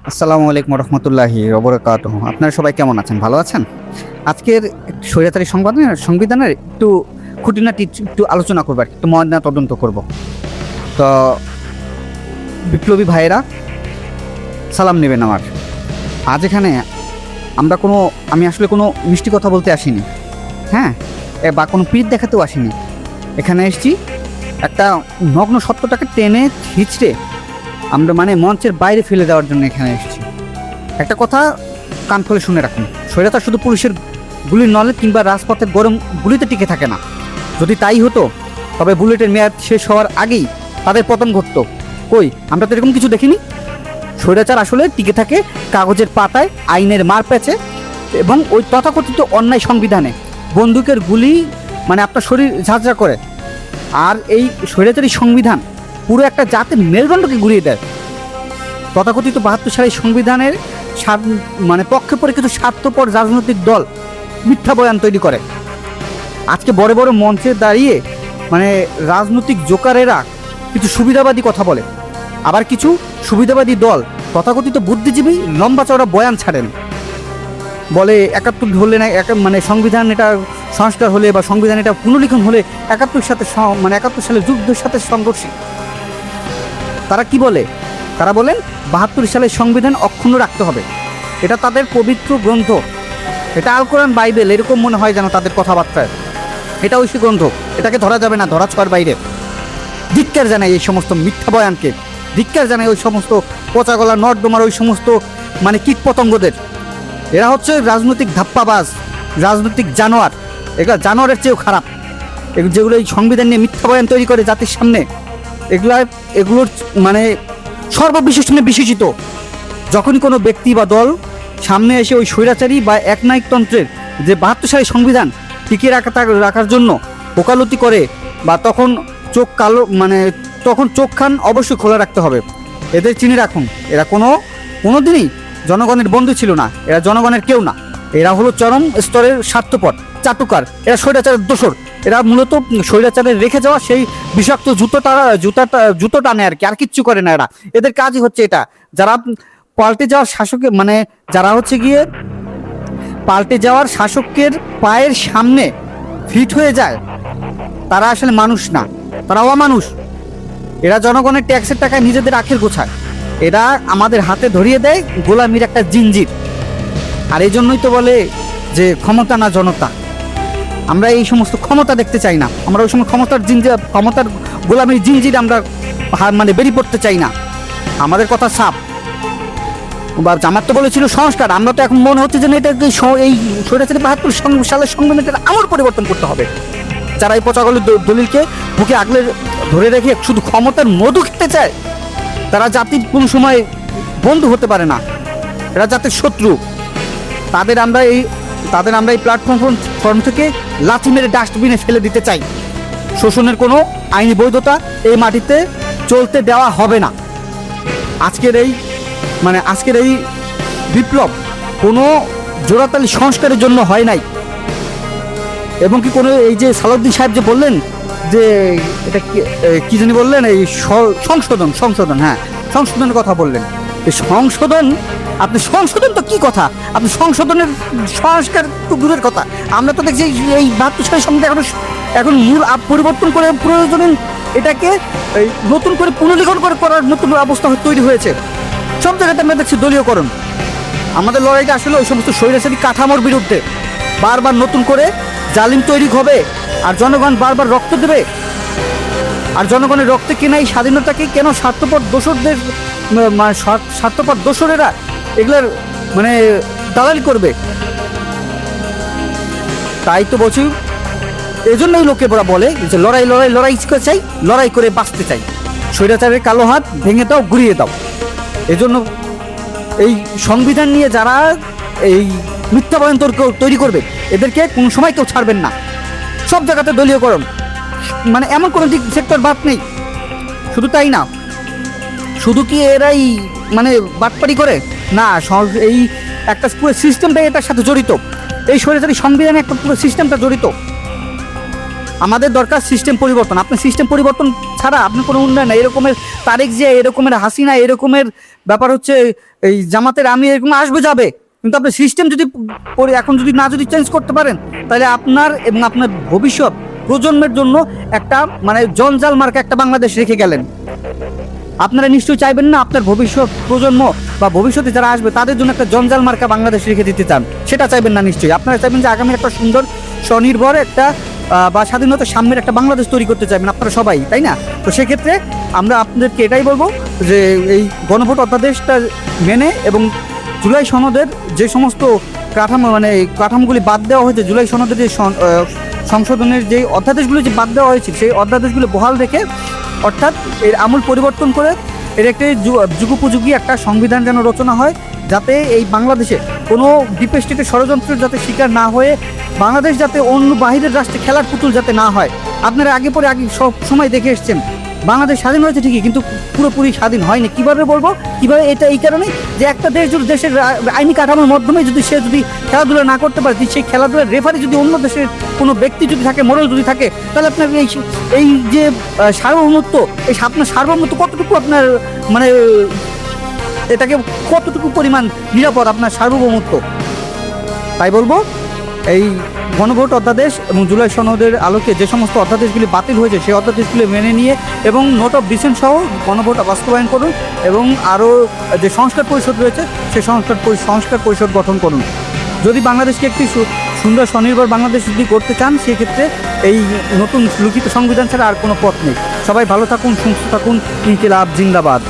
আসসালামু আলাইকুম রহমতুল্লাহি ওবরাকাতুহ। আপনারা সবাই কেমন আছেন? ভালো আছেন? আজকের স্বৈরাচারী সংবিধানের একটু খুঁটিনাটি একটু আলোচনা করবো, আর কি, একটু ময়না তদন্ত করব। তো বিপ্লবী ভাইয়েরা সালাম নেবেন আমার। আজ এখানে আমি আসলে কোনো মিষ্টি কথা বলতে আসিনি, হ্যাঁ, বা কোনো পীর দেখাতেও আসিনি। এখানে এসেছি একটা নগ্ন সত্যটাকে টেনে খিচড়ে আমরা মঞ্চের বাইরে ফেলে দেওয়ার জন্য এখানে এসেছি। একটা কথা কান খুলে শুনে রাখুন, স্বৈরাচার শুধু পুলিশের গুলির নলে কিংবা রাজপথের গরম গুলিতে টিকে থাকে না। যদি তাই হতো তবে বুলেটের মেয়াদ শেষ হওয়ার আগেই তাদের পতন ঘটতো। কই, আমরা তো এরকম কিছু দেখিনি। স্বৈরাচার আসলে টিকে থাকে কাগজের পাতায়, আইনের মার প্যাচে এবং ওই তথাকথিত অন্যায় সংবিধানে। বন্দুকের গুলি আপনার শরীর ঝাঁঝরা করে। আর এই স্বৈরাচারী সংবিধান পুরো একটা জাতির মেরুদণ্ডকে ঘুরিয়ে দেয়। তথাকথিত ৭২ সালের সংবিধানের পক্ষে পড়ে কিছু স্বার্থপর রাজনৈতিক দল মিথ্যা বয়ান তৈরি করে। আজকে বড় বড় মঞ্চে দাঁড়িয়ে রাজনৈতিক জোকারেরা কিছু সুবিধাবাদী কথা বলে, আবার কিছু সুবিধাবাদী দল তথাকথিত বুদ্ধিজীবী লম্বা চওড়া বয়ান ছাড়েন। বলে ৭১ হলে না সংবিধান এটা সংস্কার হলে বা সংবিধান এটা পুনর্লিখন হলে ৭১ সালের যুদ্ধের সাথে সংঘর্ষী। তারা কি বলে? তারা বলেন ৭২ সালের সংবিধান অক্ষুণ্ণ রাখতে হবে, এটা তাদের পবিত্র গ্রন্থ, এটা আল কোরআন বাইবেল, এরকম মনে হয় যেন তাদের কথাবার্তায়। এটা ঐশী গ্রন্থ, এটাকে ধরা যাবে না, ধরা ছোঁয়ার বাইরে। ধিক্কার জানাই এই সমস্ত মিথ্যা বয়ানকে, ধিক্কার জানাই ওই সমস্ত পচাগলা নর্দমার ওই সমস্ত কীট পতঙ্গদের। এরা হচ্ছে রাজনৈতিক ধাপ্পাবাজ, রাজনৈতিক জানোয়ার। এগুলো জানোয়ারের চেয়েও খারাপ। যেগুলো এই সংবিধান নিয়ে মিথ্যা বয়ান তৈরি করে জাতির সামনে, এগুলোর সর্ববিশেষ বিশেষিত। যখনই কোনো ব্যক্তি বা দল সামনে এসে ওই স্বৈরাচারী বা একনায়কতন্ত্রের যে ৭২ সালের সংবিধান টিকিয়ে রাখার জন্য ওকালতি করে, বা তখন চোখ কান অবশ্যই খোলা রাখতে হবে। এদের চিনে রাখুন, এরা কোনোদিনই জনগণের বন্ধু ছিল না, এরা জনগণের কেউ না। এরা হলো চরম স্তরের স্বার্থপর, চাটুকার, এরা স্বৈরাচারের দোসর। এরা মূলত স্বৈরাচারের রেখে যাওয়া সেই বিষাক্ত জুতো টানে আর কি, আর কিচ্ছু করে না এরা। এদের কাজই হচ্ছে এটা। যারা পাল্টে যাওয়ার শাসকের যারা হচ্ছে গিয়ে পাল্টে যাওয়ার শাসকের পায়ের সামনে ফিট হয়ে যায়, তারা আসলে মানুষ না, তারা অমানুষ। এরা জনগণের ট্যাক্সের টাকায় নিজেদের আখের গোছায়। এরা আমাদের হাতে ধরিয়ে দেয় গোলামির একটা জিঞ্জির। আর এই জন্যই তো বলে যে ক্ষমতা না জনতা। আমরা এই সমস্ত ক্ষমতা দেখতে চাই না, আমরা ওই সময় ক্ষমতার গোলামির জিঞ্জির আমরা বেরিয়ে পড়তে চাই না। আমাদের কথা সাপ। জামাত তো বলেছিল সংস্কার, আমরা তো এখন মনে হচ্ছে যে এটা এই স্বৈরাচারী ৭২ সালের সংবিধানটা আমূল পরিবর্তন করতে হবে। যারা এই পচাগলের দলিলকে বুকে আগলে ধরে রেখে শুধু ক্ষমতার মধু খেতে চায়, তারা জাতির কোনো সময় বন্ধু হতে পারে না, এরা জাতির শত্রু। তাদের আমরা এই প্ল্যাটফর্ম থেকে লাথি মেরে ডাস্টবিনে ফেলে দিতে চাই। শোষণের কোনো আইনি বৈধতা এই মাটিতে চলতে দেওয়া হবে না। আজকের এই বিপ্লব কোনো জোড়াতালি সংস্কারের জন্য হয় নাই, এবং কি কোনো এই যে সালাউদ্দিন সাহেব যে বললেন যে এটা কি জানি বললেন, এই সংশোধন, হ্যাঁ, সংশোধনের কথা বললেন। এই সংশোধন তো কি কথা? আপনি সংশোধনের সংস্কার তো দূরের কথা। আমরা তো দেখছি এই ৭২ সালের সঙ্গে এখন মূল পরিবর্তন করে প্রয়োজনীয় এটাকে নতুন করে পুনর্লিখন করার নতুন অবস্থা তৈরি হয়েছে। সব জায়গাতে আমরা দেখছি দলীয়করণ। আমাদের লড়াইটা আসলে ওই সমস্ত স্বৈরাচারী কাঠামোর বিরুদ্ধে। বারবার নতুন করে জালিম তৈরি হবে, আর জনগণ বারবার রক্ত দেবে। আর জনগণের রক্তে কেনা এই স্বাধীনতাকে কেন স্বার্থপর দোসরেরা এগুলোর দালালি করবে? তাই তো বলছি, এই জন্যই লোকে বলে যে লড়াই চাই, লড়াই করে বাঁচতে চাই। স্বৈরাচারের কালো হাত ভেঙে দাও, ঘুরিয়ে দাও। এজন্য এই সংবিধান নিয়ে যারা এই মিথ্যা বয়ান তৈরি করবে, এদেরকে কোন সময় কেউ ছাড়বেন না। সব জায়গাতে দলীয়করণ, এমন কোনো সেক্টর বাদ নেই। শুধু তাই না, শুধু কি এরাই বাটপারি করে না, এই একটা পুরো সিস্টেমটাই এটার সাথে জড়িত। এই স্বৈরাচারী সংবিধানে একটা পুরো সিস্টেমটা জড়িত। আমাদের দরকার সিস্টেম পরিবর্তন। আপনার সিস্টেম পরিবর্তন ছাড়া আপনার কোনো উন্নয়ন নাই। এরকমের তারেক জিয়া, এরকমের হাসিনা, এরকমের ব্যাপার হচ্ছে এই জামাতের আমি এরকম আসবে যাবে, কিন্তু আপনার সিস্টেম যদি এখন যদি চেঞ্জ করতে পারেন, তাহলে আপনার এবং আপনার ভবিষ্যৎ প্রজন্মের জন্য একটা মানে জঞ্জাল মার্কা একটা বাংলাদেশ রেখে গেলেন। আপনারা নিশ্চয়ই চাইবেন না আপনার ভবিষ্যৎ প্রজন্ম বা ভবিষ্যতে যারা আসবে তাদের জন্য একটা জঞ্জাল মার্কা বাংলাদেশ রেখে দিতে চান, সেটা চাইবেন না নিশ্চয়ই। আপনারা চাইবেন যে আগামী একটা সুন্দর স্বনির্ভর একটা বা স্বাধীনতার সামনের একটা বাংলাদেশ তৈরি করতে চাইবেন আপনারা সবাই, তাই না? তো সেক্ষেত্রে আমরা আপনাদেরকে এটাই বলবো যে এই গণভোট অধ্যাদেশটা মেনে এবং জুলাই সনদের যে সমস্ত কাঠামো মানে কাঠামোগুলি বাদ দেওয়া হয়েছে, জুলাই সনদের যে সংশোধনের যে অধ্যাদেশগুলি যে বাদ দেওয়া হয়েছে, সেই অধ্যাদেশগুলি বহাল রেখে অর্থাৎ এর আমূল পরিবর্তন করে এর একটি যুগোপযোগী একটা সংবিধান যেন রচনা হয়, যাতে এই বাংলাদেশে কোনো ডিপ স্টেটের ষড়যন্ত্রের যাতে শিকার না হয়ে বাংলাদেশ যাতে অন্য বাহিরের রাষ্ট্রে খেলার পুতুল যাতে না হয়। আপনারা আগে সব সময় দেখে এসছেন বাংলাদেশ স্বাধীন হয়েছে ঠিকই, কিন্তু পুরোপুরি স্বাধীন হয়নি। কিভাবে বলবো কিভাবে? এটা এই কারণেই যে একটা দেশ যদি দেশের আইনি কাঠামোর মাধ্যমে যদি সে যদি খেলাধুলা না করতে পারে, সেই খেলাধুলার রেফারি যদি অন্য দেশের কোনো ব্যক্তি যদি থাকে, মোড়ল যদি থাকে, তাহলে আপনার এই যে সার্বভৌমত্ব, এই আপনার সার্বভৌমত্ব কতটুকু আপনার মানে এটাকে কতটুকু পরিমাণ নিরাপদ আপনার সার্বভৌমত্ব। তাই বলবো এই গণভোট অধ্যাদেশ এবং জুলাই সনদের আলোকে যে সমস্ত অধ্যাদেশগুলি বাতিল হয়েছে সেই অধ্যাদেশগুলি মেনে নিয়ে এবং নোট অফ ডিসেন্ট সহ গণভোট বাস্তবায়ন করুন এবং আরও যে সংস্কার পরিষদ রয়েছে সেই সংস্কার পরিষদ গঠন করুন। যদি বাংলাদেশকে একটি সুন্দর স্বনির্ভর বাংলাদেশ যদি করতে চান, সেক্ষেত্রে এই নতুন লিখিত সংবিধান ছাড়া আর কোনো পথ নেই। সবাই ভালো থাকুন, সুস্থ থাকুন। ইনকিলাব জিন্দাবাদ।